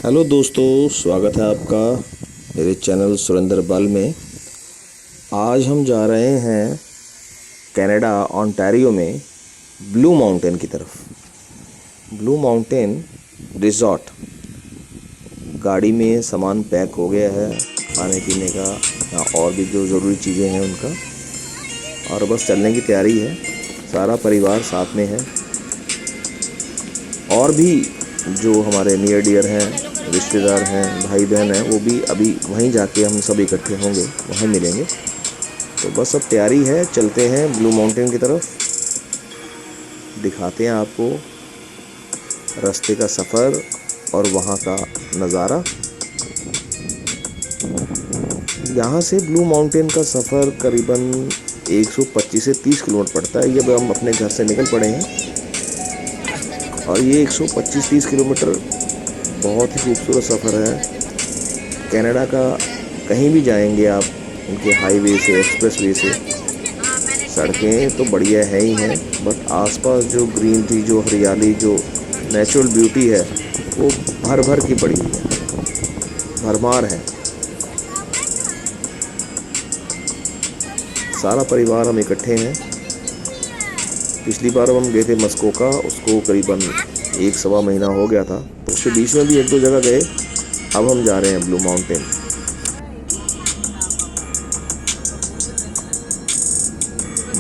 Hello दोस्तों, स्वागत है आपका मेरे चैनल सुरेंद्र बल में। आज हम जा रहे हैं कनाडा ओंटारियो में ब्लू माउंटेन की तरफ। Blue mountain resort. गाड़ी में सामान पैक हो गया है, खाने पीने का या और भी जो ज़रूरी चीज़ें हैं उनका, और बस चलने की तैयारी है। सारा परिवार साथ में है और भी जो हमारे नियर डियर हैं, रिश्तेदार हैं, भाई बहन हैं, वो भी अभी वहीं जाके हम सब इकट्ठे होंगे, वहीं मिलेंगे। तो बस अब तैयारी है, चलते हैं ब्लू माउंटेन की तरफ। दिखाते हैं आपको रास्ते का सफ़र और वहाँ का नज़ारा। यहाँ से ब्लू माउंटेन का सफ़र करीबन 125 से 30 किलोमीटर पड़ता है। ये हम अपने घर से निकल पड़े हैं और ये 125-30 किलोमीटर बहुत ही खूबसूरत सफ़र है। कनाडा का कहीं भी जाएंगे आप, उनके हाईवे से, एक्सप्रेसवे से, सड़कें तो बढ़िया है ही हैं, बट आसपास जो ग्रीनरी, जो हरियाली, जो नेचुरल ब्यूटी है, वो भर भर की पड़ी हुई है, भरमार है। सारा परिवार हम इकट्ठे हैं। पिछली बार हम गए थे मस्कोका, उसको करीबन 1-1.25 महीना हो गया था, तो उसके बीच में भी 1-2 जगह गए। अब हम जा रहे हैं ब्लू माउंटेन।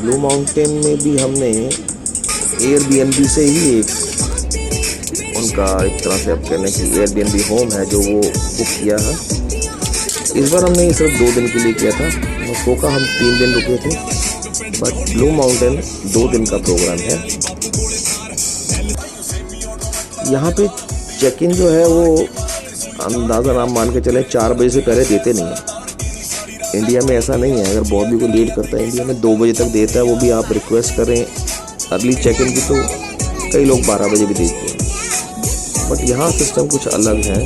ब्लू माउंटेन में भी हमने एयरबीएनबी से ही उनका एक तरह से आप कहने की एयरबीएनबी होम है जो वो बुक किया है। इस बार हमने सिर्फ 2 दिन के लिए किया था। मस्कोका हम 3 दिन रुके थे, बट ब्लू माउंटेन 2 दिन का प्रोग्राम है। यहाँ पे चेक इन जो है वो अंदाज़ा आप मान के चलें 4 बजे से पहले देते नहीं हैं। इंडिया में ऐसा नहीं है। अगर बहुत भी कोई लेट करता है, इंडिया में 2 बजे तक देता है, वो भी आप रिक्वेस्ट करें अर्ली चेक इन की तो कई लोग 12 बजे भी देते हैं। बट यहाँ सिस्टम कुछ अलग है,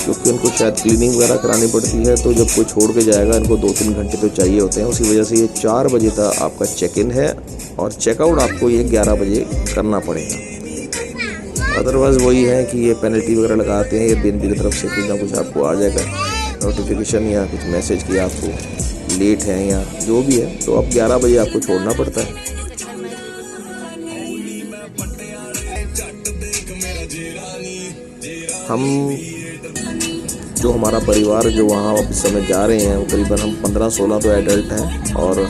क्योंकि उनको शायद क्लीनिंग वगैरह करानी पड़ती है, तो जब कोई छोड़ के जाएगा इनको 2-3 घंटे तो चाहिए होते हैं। उसी वजह से ये 4 बजे तक आपका चेक इन है और चेकआउट आपको ये 11 बजे करना पड़ेगा। अदरवाइज़ वही है कि ये पेनल्टी वगैरह लगाते हैं, ये दिन की तरफ से कुछ ना कुछ आपको आ जाएगा नोटिफिकेशन या कुछ मैसेज कि आपको लेट है या जो भी है, तो अब 11 बजे आपको छोड़ना पड़ता है। हम जो हमारा परिवार जो वहाँ इस समय जा रहे हैं, वो करीबन हम 15-16 तो एडल्ट हैं और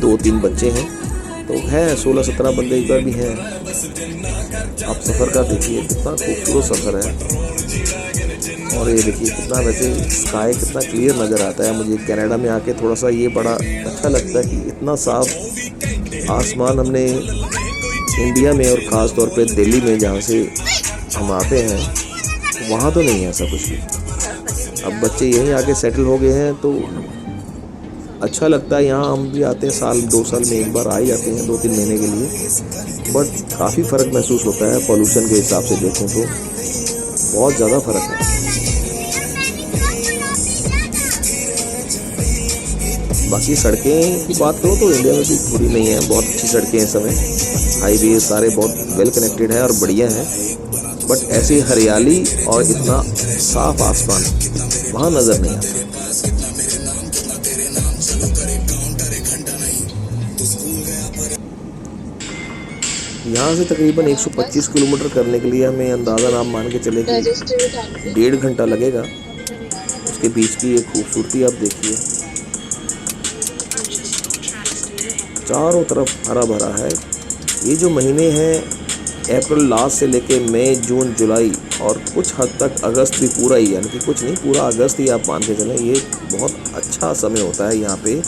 2-3 बच्चे हैं, तो है 16-17 बंदे इधर भी हैं। आप सफ़र का देखिए कितना खूबसूरत सफ़र है। और ये देखिए कितना, वैसे स्काई कितना क्लियर नज़र आता है। मुझे कनाडा में आके थोड़ा सा ये बड़ा अच्छा लगता है कि इतना साफ आसमान हमने इंडिया में और ख़ास तौर पे दिल्ली में जहाँ से हम आते हैं वहाँ तो नहीं है ऐसा कुछ भी। अब बच्चे यहीं आके सेटल हो गए हैं तो अच्छा लगता है। यहाँ हम भी आते हैं, साल 2 साल में एक बार आ ही जाते हैं 2-3 महीने के लिए, बट काफ़ी फ़र्क महसूस होता है। पॉल्यूशन के हिसाब से देखें तो बहुत ज़्यादा फ़र्क है। बाकी सड़कें की बात करो तो इंडिया में भी बुरी नहीं है, बहुत अच्छी सड़कें हैं इस समय। हाईवे सारे बहुत वेल कनेक्टेड हैं और बढ़िया हैं, बट ऐसी हरियाली और इतना साफ आसमान वहाँ नज़र नहीं आता। यहाँ से तकरीबन 125 किलोमीटर करने के लिए हमें अंदाज़ा आप मान के चले कि 1.5 घंटा लगेगा। उसके बीच की एक खूबसूरती आप देखिए, चारों तरफ हरा भरा है। ये जो महीने हैं अप्रैल लास्ट से लेके मई, जून, जुलाई और कुछ हद तक अगस्त भी पूरा ही, यानी कि कुछ नहीं पूरा अगस्त ही आप मान के चलें, ये बहुत अच्छा समय होता है यहाँ पे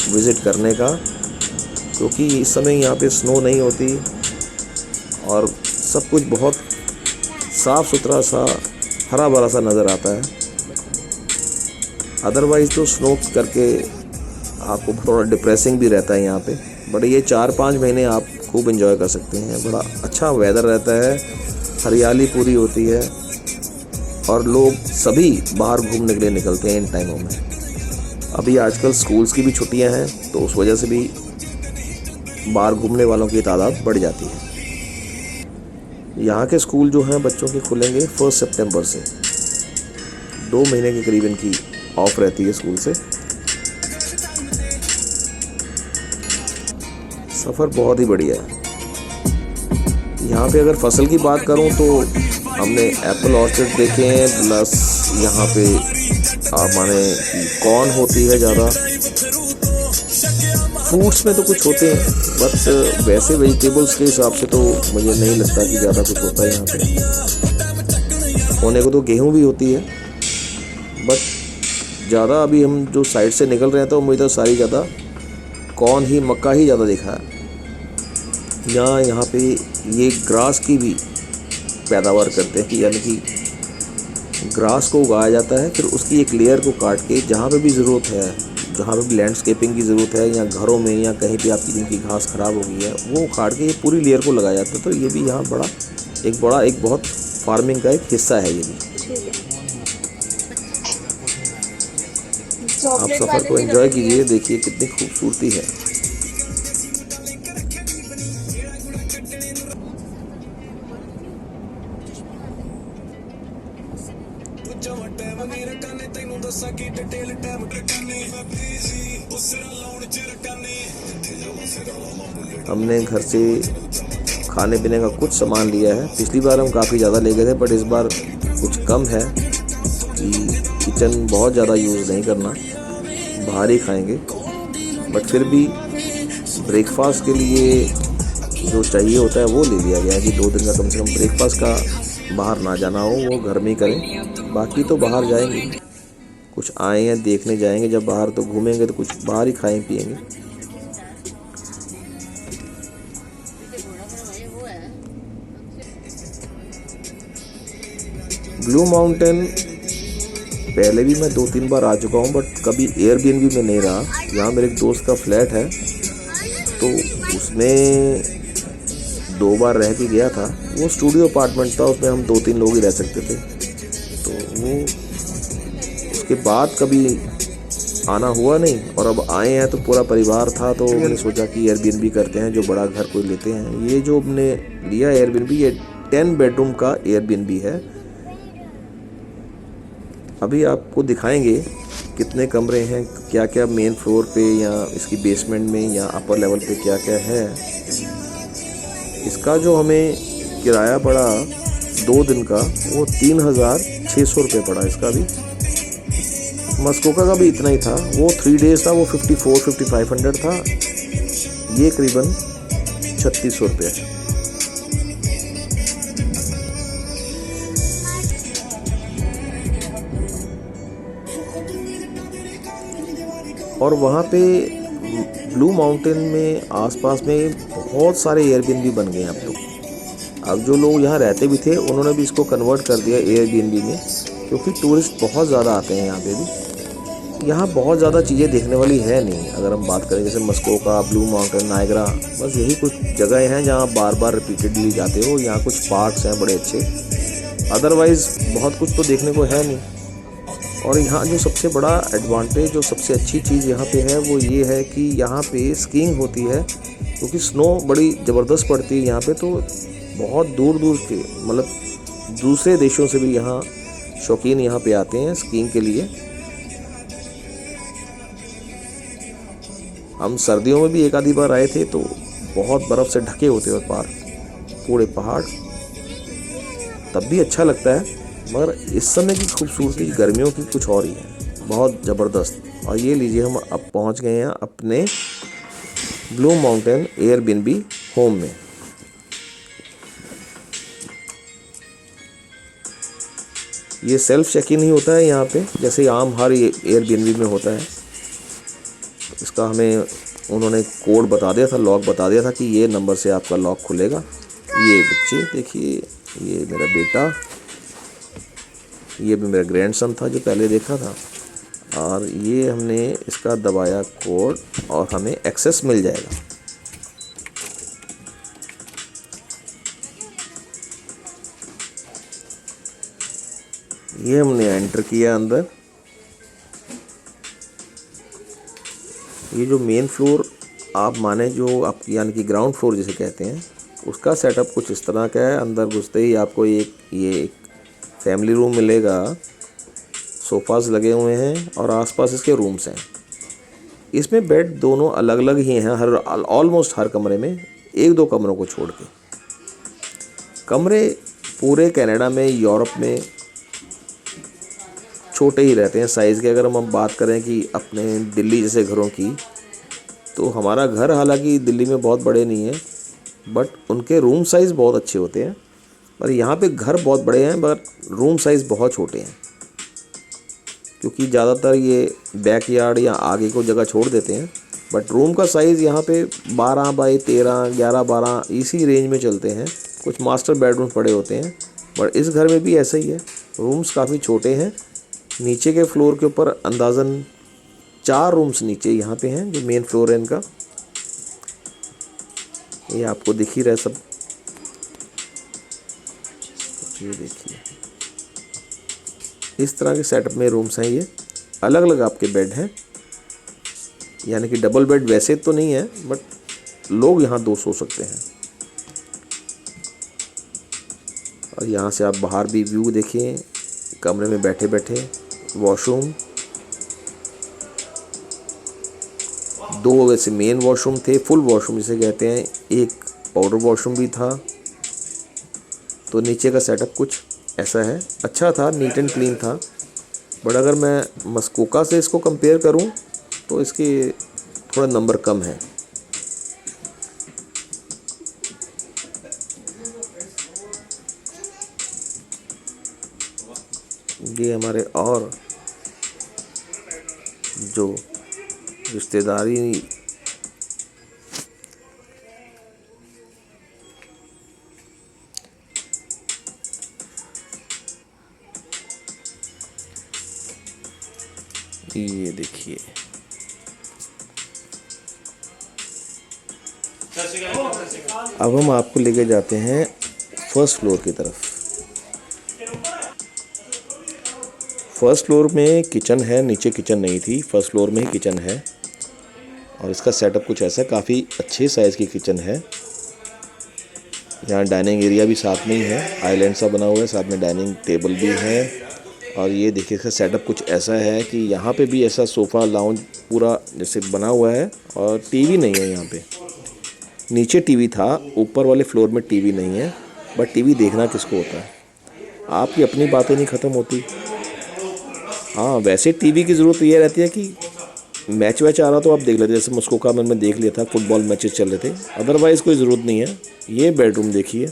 विज़िट करने का, क्योंकि इस समय यहाँ पे स्नो नहीं होती और सब कुछ बहुत साफ़ सुथरा सा हरा भरा सा नज़र आता है। अदरवाइज़ तो स्नो करके आपको थोड़ा डिप्रेसिंग भी रहता है यहाँ पे, बट ये 4-5 महीने आप खूब एंजॉय कर सकते हैं। बड़ा अच्छा वेदर रहता है, हरियाली पूरी होती है और लोग सभी बाहर घूमने के लिए निकलते हैं इन टाइमों में। अभी आजकल स्कूल्स की भी छुट्टियां हैं, तो उस वजह से भी बाहर घूमने वालों की तादाद बढ़ जाती है। यहाँ के स्कूल जो हैं बच्चों के खुलेंगे 1 सितंबर से। 2 महीने की करीब इनकी ऑफ रहती है स्कूल से। सफ़र बहुत ही बढ़िया है। यहाँ पे अगर फसल की बात करूँ तो हमने एप्पल ऑर्चर्ड देखे हैं, प्लस यहाँ पे माने कि कॉर्न होती है ज़्यादा। फ्रूट्स में तो कुछ होते हैं, बट वैसे वेजिटेबल्स के हिसाब से तो मुझे नहीं लगता कि ज़्यादा कुछ होता है यहाँ पे। होने को तो गेहूँ भी होती है, बट ज़्यादा अभी हम जो साइड से निकल रहे हैं तो मुझे तो सारी ज़्यादा कॉर्न ही, मक्का ही ज़्यादा दिखा है। यहाँ पे ये ग्रास की भी पैदावार करते हैं, कि यानी कि ग्रास को उगाया जाता है, फिर उसकी एक लेयर को काट के जहाँ पे भी ज़रूरत है, जहाँ पे भी लैंडस्केपिंग की ज़रूरत है, या घरों में या कहीं पे आपकी जिनकी घास ख़राब हो गई है, वो काट के ये पूरी लेयर को लगाया जाता है। तो ये भी यहाँ एक बहुत फार्मिंग का एक हिस्सा है ये भी। आप सफ़र को एंजॉय कीजिए, देखिए कितनी खूबसूरती है। हमने घर से खाने पीने का कुछ सामान लिया है। पिछली बार हम काफ़ी ज़्यादा ले गए थे, बट इस बार कुछ कम है कि किचन बहुत ज़्यादा यूज़ नहीं करना, बाहर ही खाएंगे। बट फिर भी ब्रेकफास्ट के लिए जो चाहिए होता है वो ले लिया गया है कि 2 दिन का कम से कम ब्रेकफास्ट का बाहर ना जाना हो, वो घर में ही करें। बाकी तो बाहर जाएंगे, कुछ आए हैं देखने जाएंगे, जब बाहर तो घूमेंगे तो कुछ बाहर ही खाएं पिएंगे। ब्लू माउंटेन पहले भी मैं 2-3 बार आ चुका हूँ, बट कभी एयरबीएनबी में नहीं रहा। यहाँ मेरे एक दोस्त का फ्लैट है, तो उसमें 2 बार रह के गया था। वो स्टूडियो अपार्टमेंट था, उसमें हम 2-3 लोग ही रह सकते थे। तो वो उसके बाद कभी आना हुआ नहीं, और अब आए हैं तो पूरा परिवार था, तो मैंने सोचा कि एयरबीएनबी करते हैं, जो बड़ा घर कोई लेते हैं। ये जो हमने लिया एयरबीएनबी, ये 10 बेडरूम का एयरबीएनबी है। अभी आपको दिखाएंगे कितने कमरे हैं, क्या क्या मेन फ्लोर पे या इसकी बेसमेंट में या अपर लेवल पे क्या क्या है। इसका जो हमें किराया पड़ा 2 दिन का, वो 3600 रुपये पड़ा। इसका भी मस्कोका का भी इतना ही था, वो 3 डेज़ था, वो 54-5500 था। ये करीबन 3600 रुपये है। और वहाँ पे ब्लू माउंटेन में आसपास में बहुत सारे एयरबीएनबी बन गए हैं अब तो। अब जो लोग यहाँ रहते भी थे, उन्होंने भी इसको कन्वर्ट कर दिया एयरबीएनबी में, क्योंकि टूरिस्ट बहुत ज़्यादा आते हैं यहाँ पे भी। यहाँ बहुत ज़्यादा चीज़ें देखने वाली है नहीं, अगर हम बात करें जैसे मस्कोका, ब्लू माउंटेन, नायग्रा, बस यही कुछ जगह हैं जहाँ बार बार रिपीटेडली जाते हो। यहाँ कुछ पार्क्स हैं बड़े अच्छे, अदरवाइज़ बहुत कुछ तो देखने को है नहीं। और यहाँ जो सबसे बड़ा एडवांटेज, जो सबसे अच्छी चीज़ यहाँ पे है, वो ये है कि यहाँ पे स्कीइंग होती है, क्योंकि स्नो बड़ी ज़बरदस्त पड़ती है यहाँ पे। तो बहुत दूर दूर के, मतलब दूसरे देशों से भी यहाँ शौकीन यहाँ पे आते हैं स्कीइंग के लिए। हम सर्दियों में भी एक आधी बार आए थे, तो बहुत बर्फ़ से ढके होते हैं पार पूरे पहाड़, तब भी अच्छा लगता है। मगर इस समय की खूबसूरती गर्मियों की कुछ और ही है, बहुत ज़बरदस्त। और ये लीजिए, हम अब पहुंच गए हैं अपने ब्लू माउंटेन एयरबीएनबी होम में। ये सेल्फ चेक इन ही होता है यहाँ पे, जैसे आम हर एयरबीएनबी में होता है। इसका हमें उन्होंने कोड बता दिया था, लॉक बता दिया था कि ये नंबर से आपका लॉक खुलेगा। ये बच्चे देखिए, ये मेरा बेटा, ये भी मेरा ग्रैंडसन था जो पहले देखा था, और ये हमने इसका दबाया कोड और हमें एक्सेस मिल जाएगा। ये हमने एंटर किया अंदर। ये जो मेन फ्लोर आप माने, जो आप यानी कि ग्राउंड फ्लोर जिसे कहते हैं, उसका सेटअप कुछ इस तरह का है। अंदर घुसते ही आपको एक फैमिली रूम मिलेगा, सोफ़ाज़ लगे हुए हैं और आसपास इसके रूम्स हैं। इसमें बेड दोनों अलग अलग ही हैं, हर ऑलमोस्ट हर कमरे में, एक दो कमरों को छोड़ के। कमरे पूरे कनाडा में, यूरोप में छोटे ही रहते हैं साइज़ के। अगर हम बात करें कि अपने दिल्ली जैसे घरों की, तो हमारा घर हालांकि दिल्ली में बहुत बड़े नहीं है, बट उनके रूम साइज़ बहुत अच्छे होते हैं। पर यहाँ पे घर बहुत बड़े हैं बट रूम साइज़ बहुत छोटे हैं, क्योंकि ज़्यादातर ये बैकयार्ड या आगे को जगह छोड़ देते हैं। बट रूम का साइज़ यहाँ पे 12 बाई 13, 11-12 इसी रेंज में चलते हैं। कुछ मास्टर बेडरूम पड़े होते हैं, बट इस घर में भी ऐसा ही है। रूम्स काफ़ी छोटे हैं। नीचे के फ्लोर के ऊपर अंदाज़न 4 रूम्स नीचे यहाँ पे हैं, जो मेन फ्लोर है इनका। ये आपको दिख ही रहा है सब। ये देखिए, इस तरह के सेटअप में रूम्स हैं। ये अलग अलग आपके बेड हैं, यानी कि डबल बेड वैसे तो नहीं है, बट लोग यहाँ 2 सो सकते हैं। और यहाँ से आप बाहर भी व्यू देखिए, कमरे में बैठे बैठे। वॉशरूम 2 वैसे मेन वॉशरूम थे, फुल वॉशरूम जिसे कहते हैं, एक पाउडर वॉशरूम भी था। तो नीचे का सेटअप कुछ ऐसा है। अच्छा था, नीट एंड क्लीन था। बट अगर मैं मस्कोका से इसको कंपेयर करूं तो इसके थोड़ा नंबर कम है। ये हमारे और जो रिश्तेदारी ये देखिए, अब हम आपको लेके जाते हैं फर्स्ट फ्लोर की तरफ। फर्स्ट फ्लोर में किचन है, नीचे किचन नहीं थी, फर्स्ट फ्लोर में ही किचन है। और इसका सेटअप कुछ ऐसा, काफ़ी अच्छे साइज़ की किचन है। यहाँ डाइनिंग एरिया भी साथ में ही है, आइलैंड सा बना हुआ है, साथ में डाइनिंग टेबल भी है। और ये देखिए, इसका सेटअप कुछ ऐसा है कि यहाँ पे भी ऐसा सोफ़ा लाउंज पूरा जैसे बना हुआ है। और टीवी नहीं है यहाँ पे। नीचे टीवी था, ऊपर वाले फ्लोर में टीवी नहीं है। बट टीवी देखना किसको होता है, आपकी अपनी बातें नहीं ख़त्म होती। हाँ, वैसे टीवी की ज़रूरत ये रहती है कि मैच वैच आ रहा तो आप देख लेते, जैसे मस्कोका में मैं देख लिया था, फुटबॉल मैचेस चल रहे थे। अदरवाइज़ कोई ज़रूरत नहीं है। ये बेडरूम देखिए,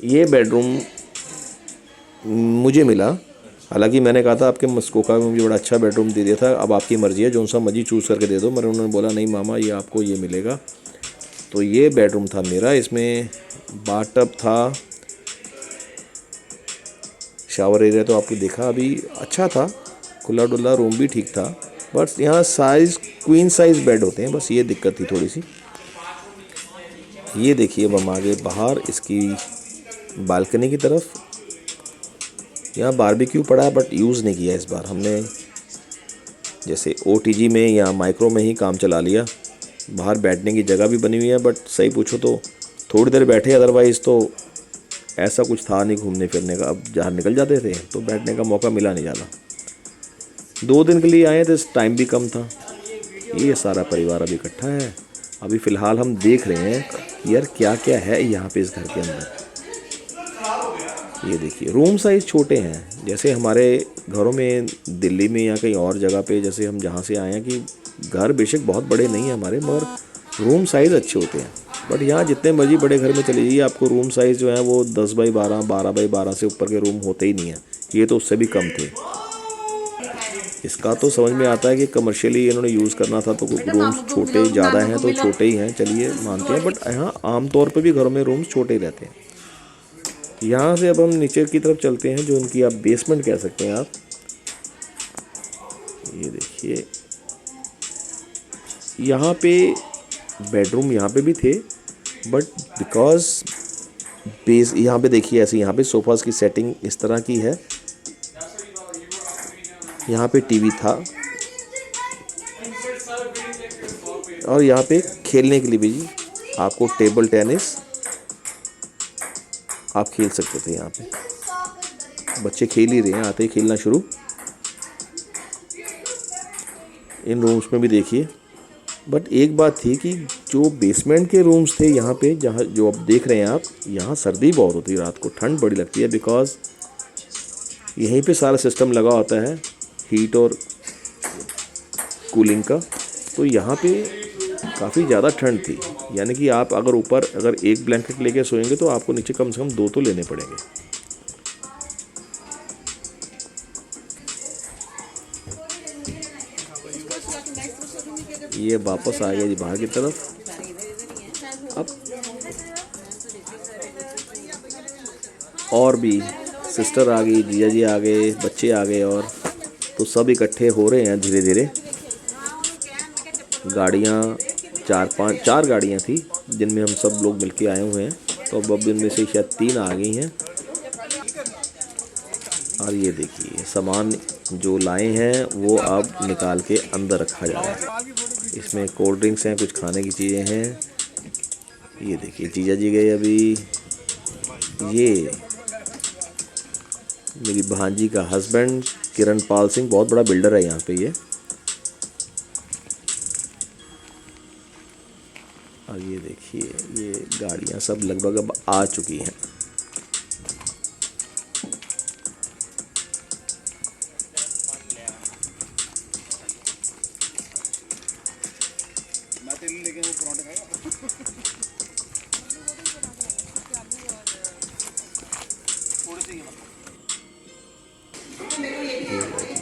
ये बेडरूम मुझे मिला। हालांकि मैंने कहा था आपके मस्कोका में मुझे बड़ा अच्छा बेडरूम दे दिया था, अब आपकी मर्ज़ी है, जो सा मर्जी चूज़ करके दे दो। मगर उन्होंने बोला नहीं मामा, ये आपको ये मिलेगा। तो ये बेडरूम था मेरा। इसमें बाथटब था, शावर एरिया तो आपने देखा अभी, अच्छा था, खुला डुला रूम भी ठीक था। बस यहाँ साइज़ क्वीन साइज़ बेड होते हैं, बस ये दिक्कत थी थोड़ी सी। ये देखिए, अब हम आगे बाहर इसकी बालकनी की तरफ। यहाँ बारबेक्यू पड़ा है बट यूज़ नहीं किया इस बार हमने, जैसे OTG में या माइक्रो में ही काम चला लिया। बाहर बैठने की जगह भी बनी हुई है, बट सही पूछो तो थोड़ी देर बैठे, अदरवाइज़ तो ऐसा कुछ था नहीं घूमने फिरने का। अब जहाँ निकल जाते थे तो बैठने का मौका मिला नहीं ज़्यादा। 2 दिन के लिए आए थे, टाइम भी कम था। ये सारा परिवार अभी इकट्ठा है। अभी फ़िलहाल हम देख रहे हैं यार क्या क्या है यहाँ पे इस घर के अंदर। ये देखिए, रूम साइज़ छोटे हैं, जैसे हमारे घरों में दिल्ली में या कहीं और जगह पे, जैसे हम जहाँ से आए हैं, कि घर बेशक बहुत बड़े नहीं हैं हमारे, मगर रूम साइज़ अच्छे होते हैं। बट यहाँ जितने मर्जी बड़े घर में चले जाइए, आपको रूम साइज़ जो है वो 10 बाई 12, 12 बाई 12 से ऊपर के रूम होते ही नहीं है। ये तो उससे भी कम थे। इसका तो समझ में आता है कि कमर्शियली इन्होंने यूज़ करना था, तो रूम्स छोटे ज़्यादा हैं तो छोटे ही हैं, चलिए मानते हैं। बट यहाँ आमतौर पर भी घरों में रूम्स छोटे ही रहते हैं। यहाँ से अब हम नीचे की तरफ चलते हैं, जो इनकी आप बेसमेंट कह सकते हैं आप। ये देखिए, यहाँ पे बेडरूम यहाँ पे भी थे, बट बिकॉज बेस यहाँ पे देखिए, ऐसे यहाँ पे सोफ़ाज़ की सेटिंग इस तरह की है। यहाँ पे टीवी था और यहाँ पे खेलने के लिए भी आपको टेबल टेनिस आप खेल सकते थे यहाँ पे। बच्चे खेल ही रहे हैं, आते ही खेलना शुरू। इन रूम्स में भी देखिए। बट एक बात थी कि जो बेसमेंट के रूम्स थे यहाँ पे, जहाँ जो अब देख रहे हैं आप, यहाँ सर्दी बहुत होती है, रात को ठंड बड़ी लगती है, बिकॉज़ यहीं पे सारा सिस्टम लगा होता है हीट और कूलिंग का। तो यहाँ पे काफ़ी ज़्यादा ठंड थी, यानी कि आप अगर ऊपर अगर एक ब्लैंकेट लेके सोएंगे तो आपको नीचे कम से कम 2 तो लेने पड़ेंगे। ये वापस आ गया जी बाहर की तरफ। अब और भी सिस्टर आ गई, जीजा जी आ गए, बच्चे आ गए, और तो सब इकट्ठे हो रहे हैं धीरे धीरे। गाड़ियाँ 4 गाड़ियाँ थी जिनमें हम सब लोग मिलके आए हुए हैं, तो अब इनमें से शायद 3 आ गई हैं। और ये देखिए सामान जो लाए हैं वो अब निकाल के अंदर रखा जा रहा है। इसमें कोल्ड ड्रिंक्स हैं, कुछ खाने की चीज़ें हैं। ये देखिए जीजा जी गए अभी। ये मेरी भांजी का हस्बैंड किरण पाल सिंह, बहुत बड़ा बिल्डर है यहाँ पे ये। और ये देखिए ये गाड़ियाँ सब लगभग अब आ चुकी हैं।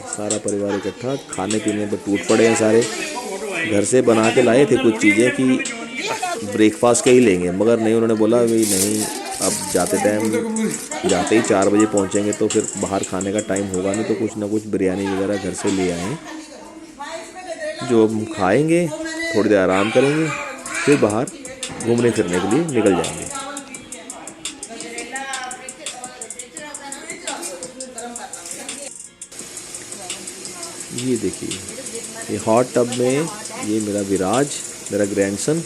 सारा परिवार इकट्ठा खाने पीने पर टूट पड़े हैं सारे। घर से बना के लाए थे कुछ चीज़ें कि ब्रेकफास्ट के ही लेंगे, मगर नहीं, उन्होंने बोला भाई नहीं, अब जाते ही 4 बजे पहुंचेंगे तो फिर बाहर खाने का टाइम होगा नहीं, तो कुछ ना कुछ बिरयानी वगैरह घर से ले आए जो हम खाएंगे, थोड़ी देर आराम करेंगे, फिर बाहर घूमने फिरने के लिए निकल जाएंगे। ये देखिए ये हॉट टब में ये मेरा विराज, मेरा ग्रैंडसन,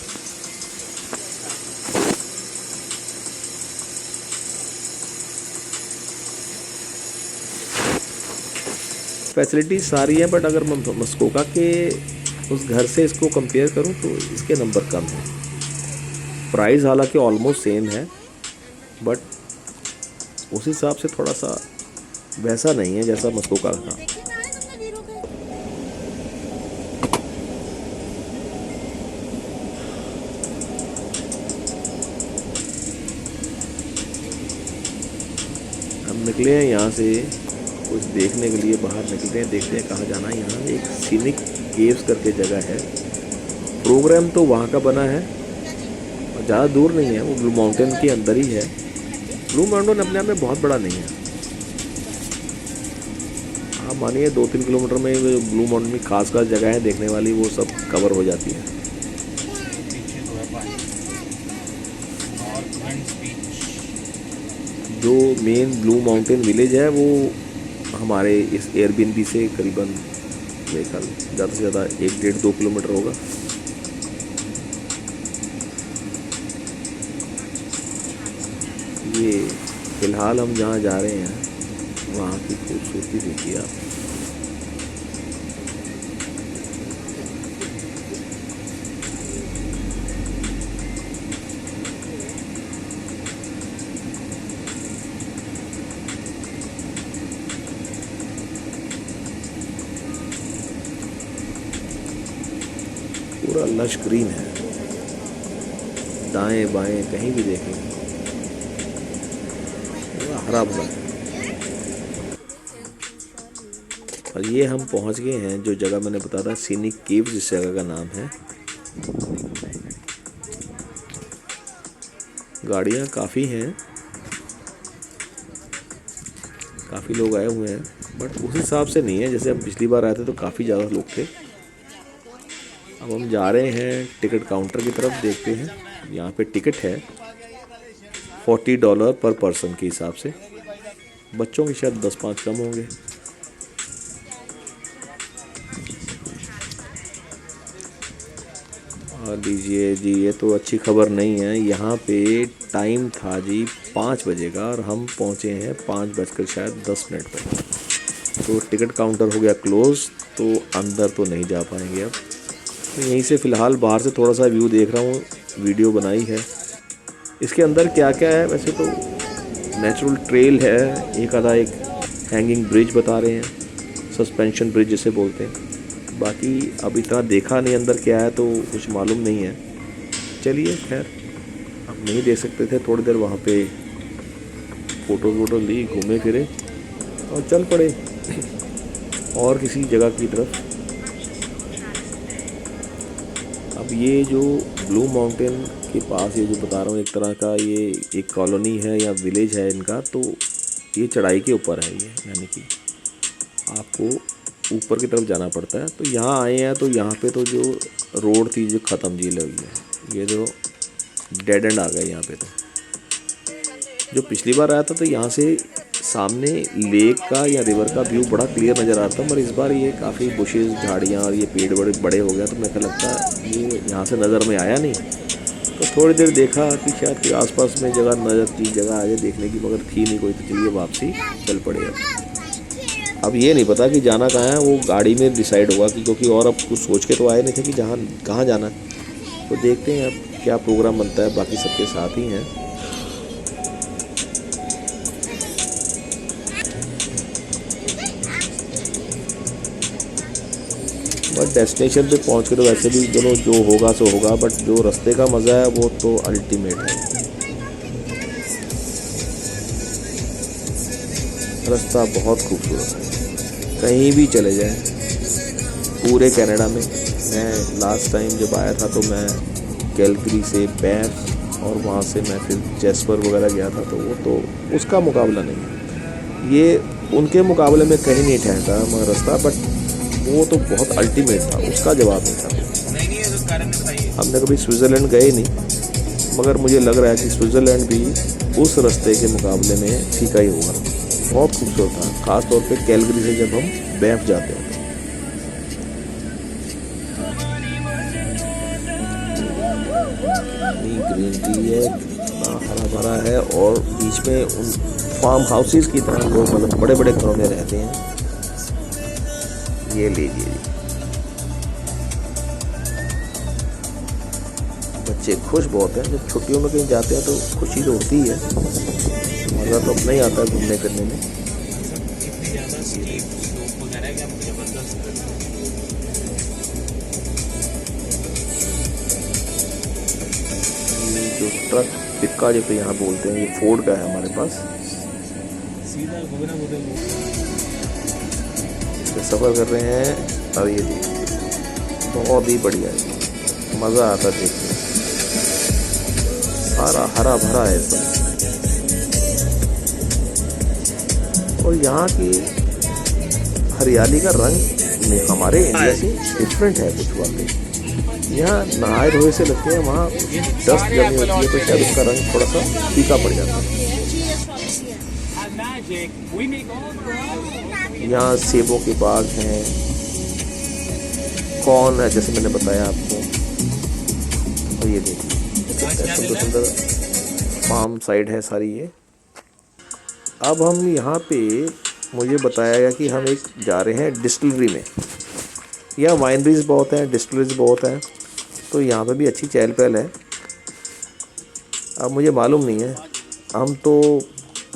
फैसिलिटी सारी है, बट अगर मैं मस्कोका के उस घर से इसको कंपेयर करूं तो इसके नंबर कम है। प्राइस हालांकि ऑलमोस्ट सेम है, बट उस हिसाब से थोड़ा सा वैसा नहीं है जैसा मस्कोका था। हम निकले हैं यहाँ से कुछ देखने के लिए, बाहर निकलते हैं, देखते हैं कहाँ जाना है। यहाँ एक सीनिक केव्स करके जगह है, प्रोग्राम तो वहाँ का बना है और ज़्यादा दूर नहीं है, वो ब्लू माउंटेन के अंदर ही है। ब्लू माउंटेन अपने आप में बहुत बड़ा नहीं है, आप मानिए 2-3 किलोमीटर में ब्लू माउंटेन में खास जगह है देखने वाली, वो सब कवर हो जाती है। जो मेन ब्लू माउंटेन विलेज है वो हमारे इस एयरबीएनबी से करीबन मेरे ख्याल ज़्यादा से ज़्यादा 1-1.5-2 किलोमीटर होगा। ये फ़िलहाल हम जहाँ जा रहे हैं वहाँ की खूबसूरती देखिए आप। पूरा लश ग्रीन है, दाएं बाएं कहीं भी देखें पूरा हरा भरा है। और ये हम पहुंच गए हैं जो जगह मैंने बताया था, सीनिक केव्स जिस जगह का नाम है। गाड़ियाँ काफ़ी हैं, काफ़ी लोग आए हुए हैं, बट उस हिसाब से नहीं है जैसे हम पिछली बार आए थे तो काफ़ी ज़्यादा लोग थे। अब हम जा रहे हैं टिकट काउंटर की तरफ, देखते हैं। यहाँ पे टिकट है $40 पर पर्सन के हिसाब से, बच्चों के शायद 10-5 कम होंगे। और लीजिए जी, ये तो अच्छी खबर नहीं है, यहाँ पे टाइम था जी 5 बजे का और हम पहुँचे हैं 5 बजकर शायद 10 मिनट पर। तो टिकट काउंटर हो गया क्लोज़, तो अंदर तो नहीं जा पाएंगे अब। तो यहीं से फ़िलहाल बाहर से थोड़ा सा व्यू देख रहा हूँ, वीडियो बनाई है। इसके अंदर क्या क्या है, वैसे तो नेचुरल ट्रेल है, एक आधा एक हैंगिंग ब्रिज बता रहे हैं, सस्पेंशन ब्रिज जिसे बोलते हैं। बाकी अब इतना देखा नहीं अंदर क्या है, तो कुछ मालूम नहीं है। चलिए खैर, हम नहीं देख सकते थे, थोड़ी देर वहाँ पे फ़ोटो ली, घूमे फिरे और चल पड़े और किसी जगह की तरफ। अब ये जो ब्लू माउंटेन के पास ये जो बता रहा हूँ, एक तरह का ये एक कॉलोनी है या विलेज है इनका, तो ये चढ़ाई के ऊपर है ये, यानी कि आपको ऊपर की तरफ जाना पड़ता है। तो यहाँ आए हैं तो यहाँ पे तो जो रोड थी जो ख़त्म जी लगी है, ये जो डेड एंड आ गया यहाँ पे। तो जो पिछली बार आया था तो यहाँ से सामने लेक का या रिवर का व्यू बड़ा क्लियर नज़र आ रहा था, मगर इस बार ये काफ़ी बुशेस, झाड़ियाँ और ये पेड़ बड़े बड़े हो गया, तो मेरे को लगता है ये यहाँ से नज़र में आया नहीं। तो थोड़ी देर देखा कि शायद आसपास में जगह नज़र की जगह आ जाए देखने की, मगर थी नहीं कोई, तो चलिए वापसी चल पड़े। अब ये नहीं पता कि जाना कहाँ है, वो गाड़ी में डिसाइड होगा कि, क्योंकि और अब कुछ सोच के तो आए नहीं थे कि जहाँ कहाँ जाना है। तो देखते हैं अब क्या प्रोग्राम बनता है, बाकी सबके साथ ही हैं। बट डेस्टिनेशन पे पहुंच के तो वैसे भी चलो जो होगा सो होगा, बट जो रास्ते का मज़ा है वो तो अल्टीमेट है। रास्ता बहुत खूबसूरत है, कहीं भी चले जाएं पूरे कनाडा में। मैं लास्ट टाइम जब आया था तो मैं कैलगरी से बैंफ और वहाँ से मैं फिर जैस्पर वगैरह गया था, तो वो तो उसका मुकाबला नहीं है, ये उनके मुकाबले में कहीं नहीं ठहरता मगर रास्ता, बट वो तो बहुत अल्टीमेट था, उसका जवाब नहीं था। हमने कभी स्विट्ज़रलैंड गए नहीं, मगर मुझे लग रहा है कि स्विट्ज़रलैंड भी उस रास्ते के मुकाबले में फीका ही होगा। बहुत खूबसूरत था, ख़ास तौर पे कैलगरी से जब हम बैंफ जाते हैं। ग्रीन टी है, हरा भरा है, और बीच में उन फार्म हाउसेस की तरह लोग मतलब बड़े बड़े घरों में रहते हैं। ये लीजिए, बच्चे खुश बहुत हैं, जब छुट्टियों में कहीं जाते हैं तो खुशी तो होती है, मज़ा तो अपना ही आता है घूमने फिरने में। ये जो ट्रक पिक्का जिसे यहाँ बोलते हैं, ये फोर्ड का है हमारे पास। सफ़र कर रहे हैं और ये बहुत ही बढ़िया है, मज़ा आता है देखने, सारा हरा भरा है सब। और यहाँ की हरियाली का रंग हमारे इंडिया से डिफरेंट है कुछ वाकई। यहाँ नहाए धोए से लगते हैं, वहाँ डस्ट जमी होती है तो शायद उसका रंग थोड़ा सा फीका पड़ जाता है। यहाँ सेबों के बाग हैं, कॉर्न है जैसे मैंने बताया आपको, और ये देखिए सुंदर सुंदर फार्म साइड है सारी ये। अब हम यहाँ पे मुझे बताया गया कि हम एक जा रहे हैं डिस्टिलरी में। यहाँ वाइनरीज बहुत हैं, डिस्टिलरीज बहुत हैं, तो यहाँ पे भी अच्छी चहल पहल है। अब मुझे मालूम नहीं है, हम तो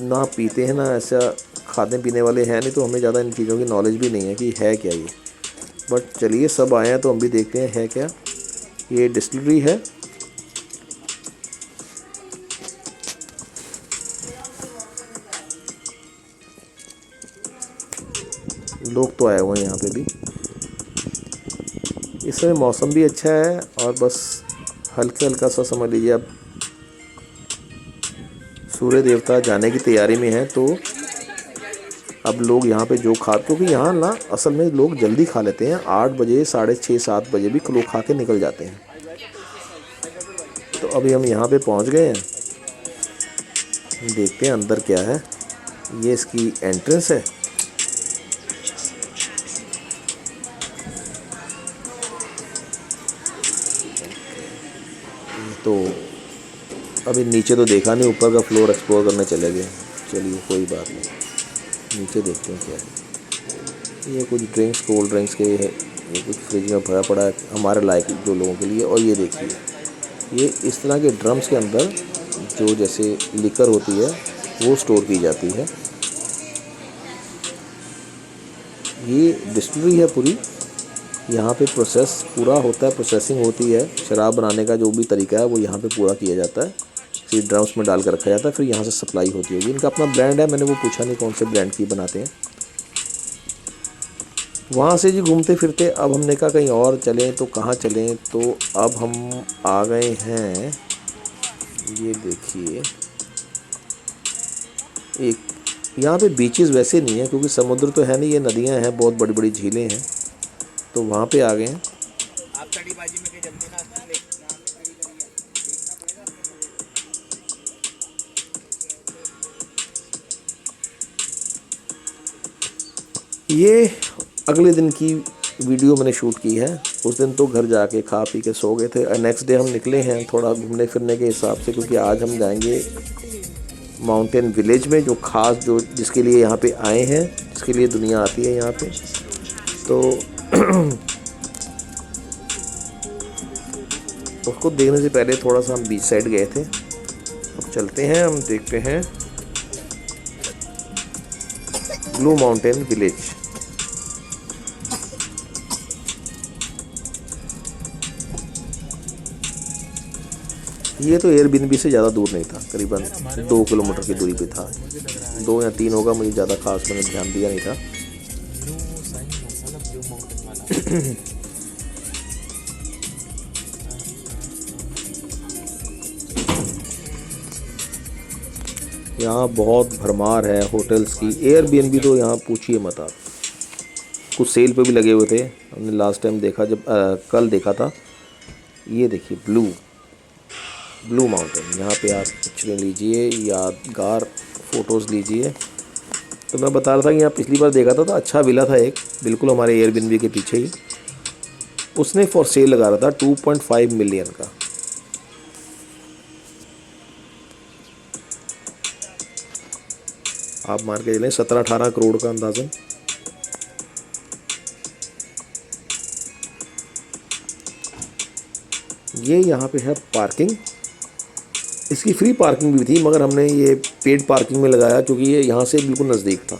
ना पीते हैं ना ऐसा खाने पीने वाले हैं नहीं, तो हमें ज़्यादा इन चीज़ों की नॉलेज भी नहीं है कि है क्या ये। बट चलिए सब आए हैं तो हम भी देखते हैं है क्या। ये डिस्टिलरी है, लोग तो आए हुए हैं यहाँ पे भी। इस समय मौसम भी अच्छा है और बस हल्का हल्का सा समझ लीजिए अब सूर्य देवता जाने की तैयारी में है, तो अब लोग यहाँ पे जो क्योंकि यहाँ ना असल में लोग जल्दी खा लेते हैं, 8 बजे 6:30 7 बजे भी लोग खा के निकल जाते हैं। तो अभी हम यहाँ पे पहुँच गए हैं, देखते हैं अंदर क्या है। ये इसकी एंट्रेंस है। तो अभी नीचे तो देखा नहीं, ऊपर का फ्लोर एक्सप्लोर करने चले गए। चलिए कोई बात नहीं, नीचे देखते हैं क्या है। ये कुछ ड्रिंक्स, कोल्ड ड्रिंक्स के है, ये कुछ फ्रिज में भरा पड़ा है हमारे लायक जो लोगों के लिए। और ये देखिए, ये इस तरह के ड्रम्स के अंदर जो जैसे लिकर होती है वो स्टोर की जाती है। ये डिस्टिलरी है पूरी, यहाँ पे प्रोसेस पूरा होता है, प्रोसेसिंग होती है। शराब बनाने का जो भी तरीका है वो यहाँ पे पूरा किया जाता है, फिर ड्रम्स में डाल कर रखा जाता है, फिर यहाँ से सप्लाई होती होगी। इनका अपना ब्रांड है, मैंने वो पूछा नहीं कौन से ब्रांड की बनाते हैं। वहाँ से जी घूमते फिरते अब हमने कहा कहीं और चलें, तो कहाँ चलें, तो अब हम आ गए हैं, ये देखिए, एक यहाँ पे बीचेस वैसे नहीं है क्योंकि समुद्र तो है नहीं, ये नदियाँ हैं, बहुत बड़ी बड़ी झीलें हैं, तो वहाँ पे आ गए हैं। आप कड़ीबाजी में जमते ना ये अगले दिन की वीडियो मैंने शूट की है। उस दिन तो घर जाके खा पी के सो गए थे। नेक्स्ट डे हम निकले हैं थोड़ा घूमने फिरने के हिसाब से, क्योंकि आज हम जाएंगे माउंटेन विलेज में, जो खास जो जिसके लिए यहाँ पे आए हैं, जिसके लिए दुनिया आती है यहाँ पे। तो उसको देखने से पहले थोड़ा सा हम बीच साइड गए थे। अब चलते हैं, हम देखते हैं ब्लू माउंटेन विलेज। ये तो एयरबीएनबी से ज़्यादा दूर नहीं था, करीबन 2 किलोमीटर की दूरी पे था, 2 या 3 होगा, मुझे ज़्यादा खास मैंने ध्यान दिया नहीं था। यहाँ बहुत भरमार है होटल्स की। एयरबीएनबी तो यहाँ पूछिए मत आप, कुछ सेल पे भी लगे हुए थे। हमने लास्ट टाइम देखा जब कल देखा था। ये देखिए ब्लू माउंटेन, यहाँ पे आप पिक्चरें लीजिए, यादगार फ़ोटोज़ लीजिए। तो मैं बता रहा था कि यहाँ पिछली बार देखा था तो अच्छा विला था एक, बिल्कुल हमारे एयरबीएनबी के पीछे ही। उसने फॉर सेल लगा रहा था 2.5 मिलियन का। आप मान के चलें 17-18 करोड़ का अंदाज़न। ये यहाँ पे है पार्किंग, इसकी फ्री पार्किंग भी थी, मगर हमने ये पेड पार्किंग में लगाया क्योंकि ये यहाँ से बिल्कुल नज़दीक था।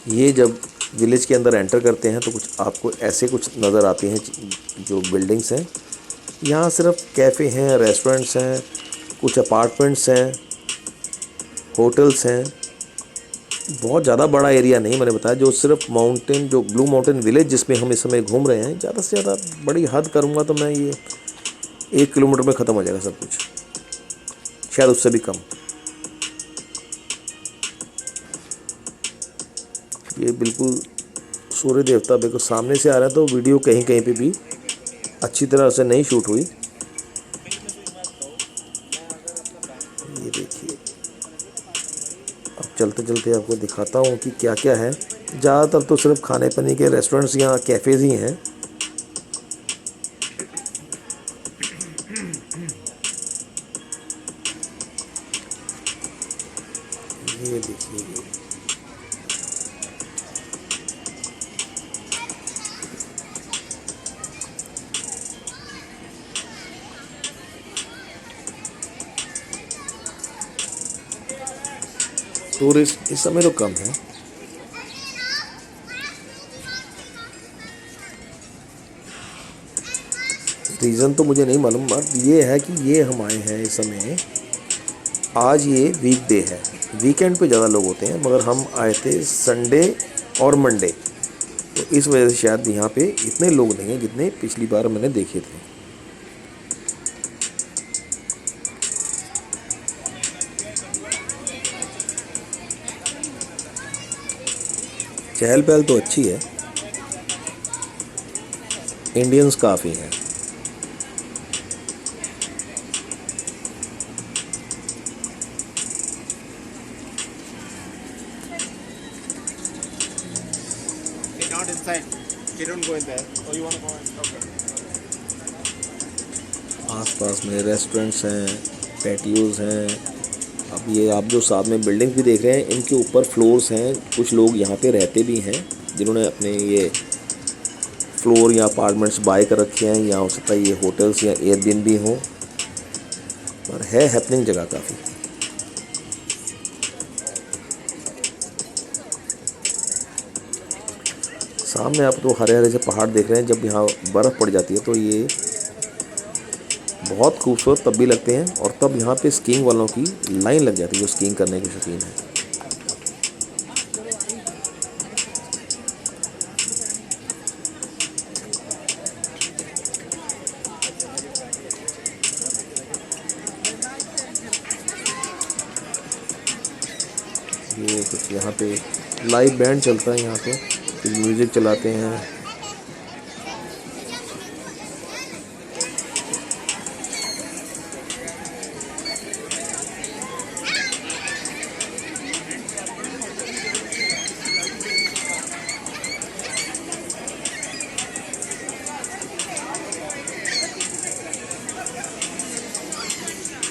ये जब विलेज के अंदर एंटर करते हैं तो कुछ आपको ऐसे कुछ नज़र आते हैं जो बिल्डिंग्स हैं। यहाँ सिर्फ कैफ़े हैं, रेस्टोरेंट्स हैं, कुछ अपार्टमेंट्स हैं, होटल्स हैं। बहुत ज़्यादा बड़ा एरिया नहीं, मैंने बताया, जो सिर्फ माउंटेन, जो ब्लू माउंटेन विलेज जिसमें हम इस समय घूम रहे हैं, ज़्यादा से ज़्यादा बड़ी हद करूँगा तो मैं ये 1 किलोमीटर में ख़त्म हो जाएगा सब कुछ, शायद उससे भी कम। ये बिल्कुल सूर्य देवता बिल्कुल सामने से आ रहा है, तो वीडियो कहीं कहीं पे भी अच्छी तरह से नहीं शूट हुई। ये देखिए, अब चलते चलते आपको दिखाता हूँ कि क्या क्या है। ज़्यादातर तो सिर्फ खाने पीने के रेस्टोरेंट्स या कैफ़ेज़ ही हैं। ये देखिए, टूरिस्ट इस समय तो कम है। रीज़न तो मुझे नहीं मालूम, बट ये है कि ये हम आए हैं इस समय, आज ये वीकडे है, वीकेंड पे ज़्यादा लोग होते हैं, मगर हम आए थे संडे और मंडे, तो इस वजह से शायद यहाँ पे इतने लोग नहीं हैं जितने पिछली बार मैंने देखे थे। चहल पहल तो अच्छी है, इंडियंस काफ़ी हैं। Not inside. You don't go in there. Oh, you want to go in? Okay. आसपास में रेस्टोरेंट्स हैं, पैटियोज़ हैं। अब ये आप जो साथ में बिल्डिंग भी देख रहे हैं, इनके ऊपर फ्लोर्स हैं। कुछ लोग यहाँ पे रहते भी हैं जिन्होंने अपने ये फ्लोर या अपार्टमेंट्स बाय कर रखे हैं, या हो सकता है ये होटल्स या एयरबीएनबी हो। और है हैपनिंग जगह काफ़ी। सामने आप तो हरे हरे से पहाड़ देख रहे हैं। जब यहाँ बर्फ़ पड़ जाती है तो ये बहुत खूबसूरत तब भी लगते हैं, और तब यहाँ पे स्कीइंग वालों की लाइन लग जाती है जो स्कीइंग करने के शौकीन हैं। ये कुछ यहाँ पे लाइव बैंड चलता है, यहाँ पे कुछ म्यूज़िक चलाते हैं।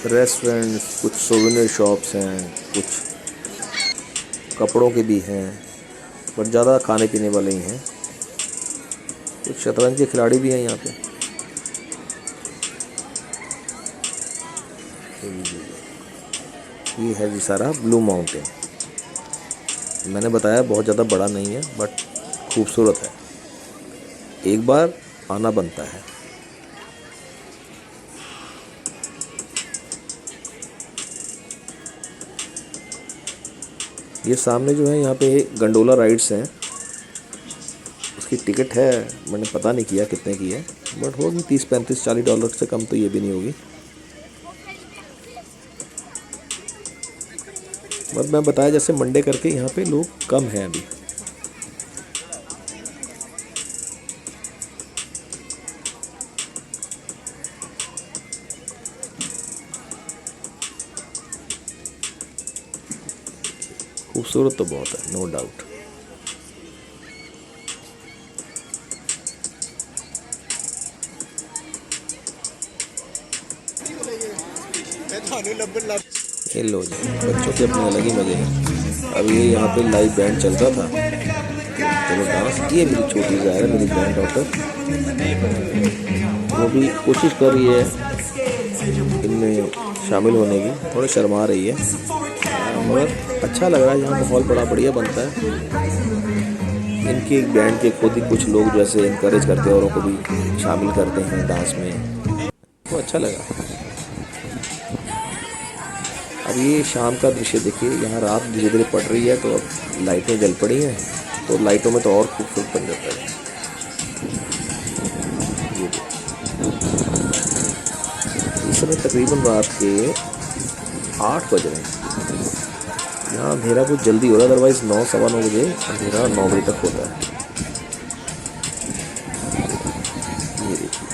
रेस्टोरेंट्स, कुछ सोवेनियर शॉप्स हैं, कुछ कपड़ों के भी हैं, पर ज़्यादा खाने पीने वाले ही हैं। कुछ शतरंज के खिलाड़ी भी हैं यहाँ पे। ये है जी सारा ब्लू माउंटेन। मैंने बताया बहुत ज़्यादा बड़ा नहीं है, बट खूबसूरत है। एक बार आना बनता है। ये सामने जो है यहाँ पे गंडोला राइड्स हैं। उसकी टिकट है, मैंने पता नहीं किया कितने की है, बट होगी 30, 35, $40 से कम तो ये भी नहीं होगी। बट मैं बताया जैसे मंडे करके यहाँ पे लोग कम हैं अभी। खूबसूरत तो बहुत है, नो डाउट। ये लो जी, बच्चों के अपने अलग ही मजे हैं। अब ये यहाँ पे लाइव बैंड चल रहा था, चलो डांस। ये मेरी छोटी सी है, मेरी ग्रैंड डॉटर, वो भी कोशिश कर रही है इनमें शामिल होने की। थोड़ा शर्मा रही है, मगर अच्छा लग रहा है। यहाँ माहौल बड़ा बढ़िया बनता है। इनके बैंड के खुद ही कुछ लोग जैसे इनकरेज करते हैं, औरों को भी शामिल करते हैं डांस में, तो अच्छा लगा। अब ये शाम का दृश्य देखिए, यहाँ रात धीरे धीरे पड़ रही है, तो अब लाइटें जल पड़ी हैं, तो लाइटों में तो और खूबसूरत बन जाता है। इस समय तकरीबन रात के 8 बज रहे हैं। यहाँ अंधेरा कुछ जल्दी हो रहा है, अदरवाइज़ 9, सवा 9 बजे अंधेरा 9 बजे तक होता है। ये देखिए,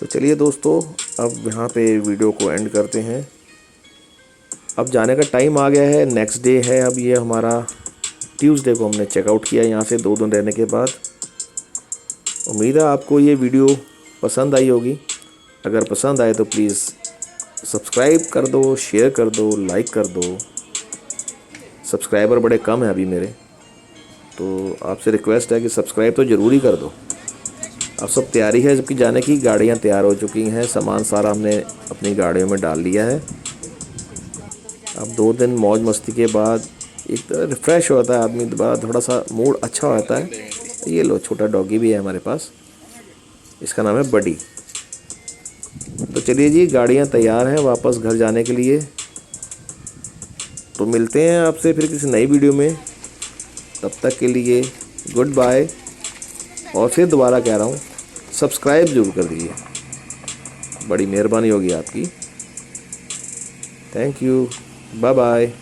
तो चलिए दोस्तों, अब यहाँ पे वीडियो को एंड करते हैं। अब जाने का टाइम आ गया है, नेक्स्ट डे है। अब ये हमारा ट्यूसडे को हमने चेकआउट किया यहाँ से 2 दिन रहने के बाद। उम्मीद है आपको ये वीडियो पसंद आई होगी। अगर पसंद आए तो प्लीज़ सब्सक्राइब कर दो, शेयर कर दो, लाइक कर दो। सब्सक्राइबर बड़े कम हैं अभी मेरे, तो आपसे रिक्वेस्ट है कि सब्सक्राइब तो ज़रूरी कर दो। अब सब तैयारी है जबकि जाने की, गाड़ियाँ तैयार हो चुकी हैं, सामान सारा हमने अपनी गाड़ियों में डाल लिया है। अब 2 दिन मौज मस्ती के बाद एक तरह रिफ़्रेश होता है आदमी, दोबारा थोड़ा सा मूड अच्छा होता है। ये लो, छोटा डॉगी भी है हमारे पास, इसका नाम है बडी। तो चलिए जी, गाड़ियाँ तैयार हैं वापस घर जाने के लिए। तो मिलते हैं आपसे फिर किसी नई वीडियो में। तब तक के लिए गुड बाय। और फिर दोबारा कह रहा हूँ, सब्सक्राइब ज़रूर कर दीजिए, बड़ी मेहरबानी होगी आपकी। Thank you, bye bye.